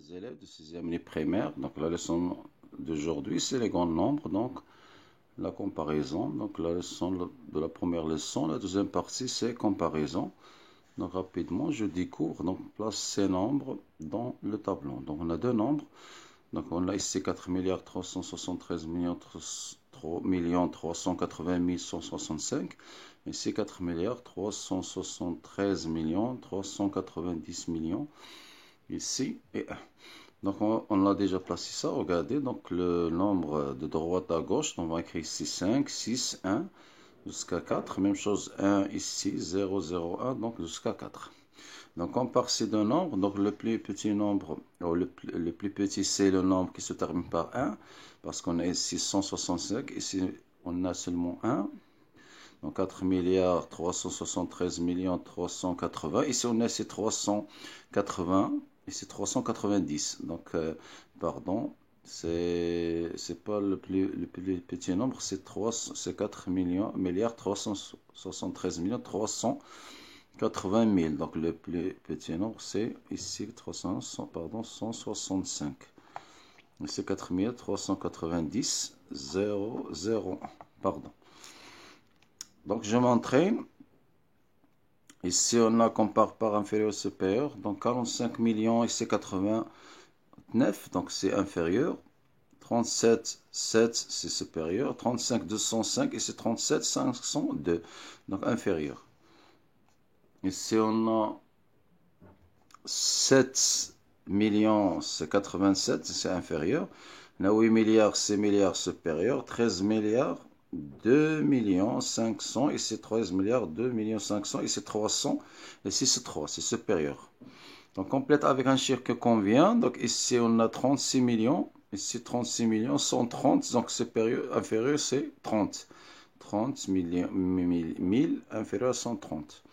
les élèves de 6e année primaire. Donc la leçon d'aujourd'hui, c'est les grands nombres, donc la comparaison. Donc la leçon de la première leçon, la deuxième partie, c'est comparaison. Donc rapidement, je découvre, donc place ces nombres dans le tableau. Donc on a deux nombres. Donc on a ici 4 milliards 373 millions 380 165. Ici 4 milliards 373 millions 390 millions. Ici et 1. Donc on a déjà placé ça, regardez, donc le nombre de droite à gauche, on va écrire ici 5, 6, 1, jusqu'à 4, même chose 1 ici, 0, 0, 1, donc jusqu'à 4. Donc on part ces deux nombres, donc le plus petit nombre, le plus petit c'est le nombre qui se termine par 1, parce qu'on a ici 165, ici on a seulement 1, donc 4 milliards 373 millions 380, ici on a ces 380, ici 390, donc pardon, c'est pas le plus petit nombre, c'est 4 milliards 373 millions 380 000, donc le plus petit nombre c'est ici 165, c'est 4 milliards 390 0 0, pardon. Donc je m'entraîne. Ici on a compare par inférieur supérieur. Donc 45 millions ici 89. Donc c'est inférieur. 37 7 c'est supérieur. 35 205 ici 37 502. Donc inférieur. Ici on a 7 millions c'est 87 c'est inférieur. On a 8 milliards c'est milliards supérieur. 13 milliards 2 millions 500, ici 13 milliards, 2 millions 500, ici 300, ici c'est 3, c'est supérieur. Donc complète avec un chiffre que convient, donc ici on a 36 millions, ici 36 millions, 130, donc supérieur, inférieur c'est 30. 30 millions, 1000 inférieur à 130.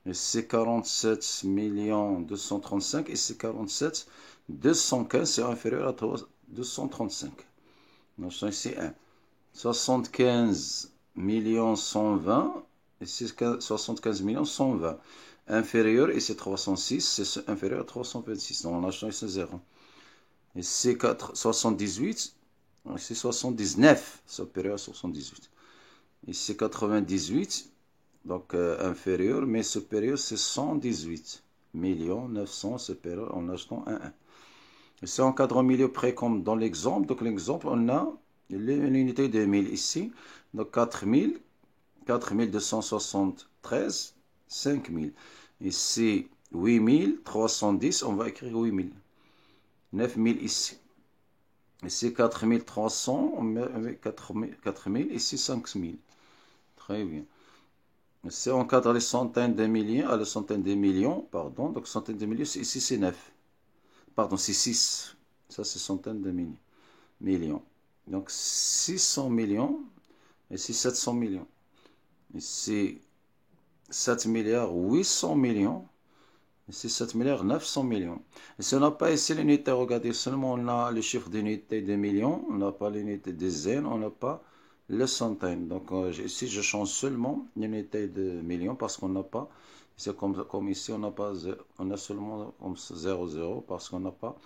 Ici 47 millions 235, ici 47 215, c'est inférieur à 235. Donc ici 1. 75 millions 120, ici 75 millions 120. Inférieur, ici 306, c'est inférieur à 326. Donc on a changé ce 0. Ici 78, ici 79, supérieur à 78. Ici 98, donc inférieur, mais supérieur c'est 118 millions 900, supérieur en achetant 1. Ici on cadre au milieu près comme dans l'exemple. Donc l'exemple, on a l'unité de 1000 ici, donc 4000, 4273, 5000. Ici, 8310, on va écrire 8000. 9000 ici. Ici, 4300, on met 4000, ici 5000. Très bien. Ici, on cadre les centaines de millions, à la centaine de millions, pardon, donc centaines de millions, ici c'est 9. Pardon, c'est 6. Ça, c'est centaines de millions. Donc 600 millions, ici 700 millions. Ici 7 milliards 800 millions. Ici 7 milliards 900 millions. Ici on n'a pas ici l'unité, regardez, seulement on a le chiffre d'unité de millions, on n'a pas l'unité de dizaines, on n'a pas le centaine. Donc ici je change seulement l'unité de millions parce qu'on n'a pas, c'est comme ici on n'a pas, on a seulement comme 0, 0 parce qu'on n'a pas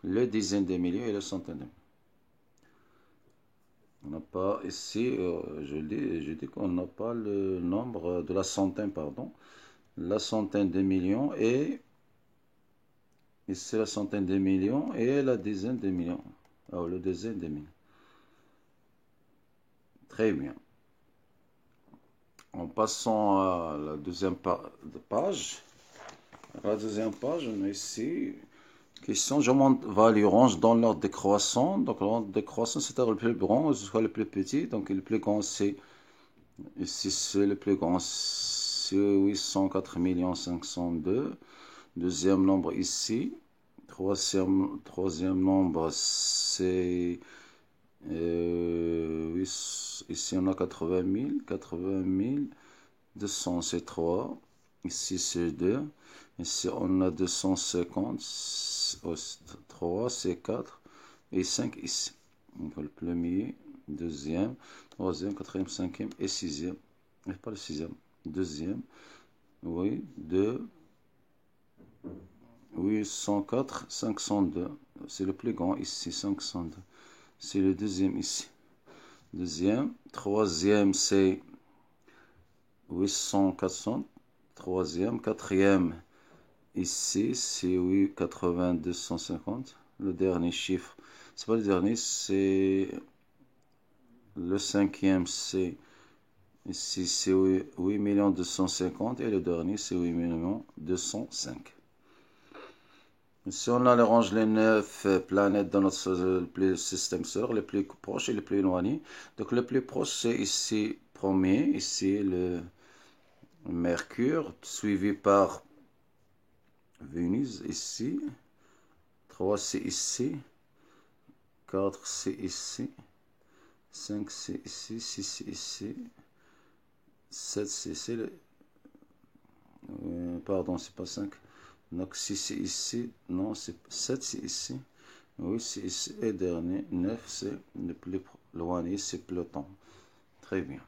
le dizaine de millions et le centaine de millions. On n'a pas ici, je dis qu'on n'a pas le nombre de la centaine, pardon. La centaine de millions et ici la centaine de millions et la dizaine de millions. Alors le dizaine de millions. Très bien. En passant à la deuxième page. La deuxième page, on a ici question, je monte value range dans l'ordre décroissant. Donc l'ordre décroissant, c'est-à-dire le plus grand jusqu'à le plus petit. Donc le plus grand, c'est ici, c'est le plus grand, c'est 804 502. Deuxième nombre ici. Troisième nombre, c'est ici on a 80 000. 200, c'est 3. Ici, c'est 2. Ici, on a 250. 3, c'est 4. Et 5 ici. Donc, le premier, deuxième, troisième, quatrième, cinquième et sixième. Et pas le sixième. Deuxième. Oui, 2. 804, 502. C'est le plus grand ici, 502. C'est le deuxième ici. Deuxième. Troisième, c'est 800, 400. Troisième. Quatrième, ici, c'est 80, 250. Le dernier chiffre, c'est pas le dernier, c'est le cinquième, c'est ici, c'est 8 250. Et le dernier, c'est 8 205. Si on arrange les 9 planètes dans notre système solaire, les plus proches et les plus éloignés. Donc le plus proche, c'est ici, premier, ici le Mercure, suivi par Vénus, ici. 3, c'est ici. 4, c'est ici. 5, c'est ici. 6, c'est ici. 7, c'est ici. Pardon, c'est pas 5. Donc 6, c'est ici. Non, c'est 7, c'est ici. Oui, c'est ici. Et dernier, 9, c'est le plus loin, c'est Pluton. Très bien.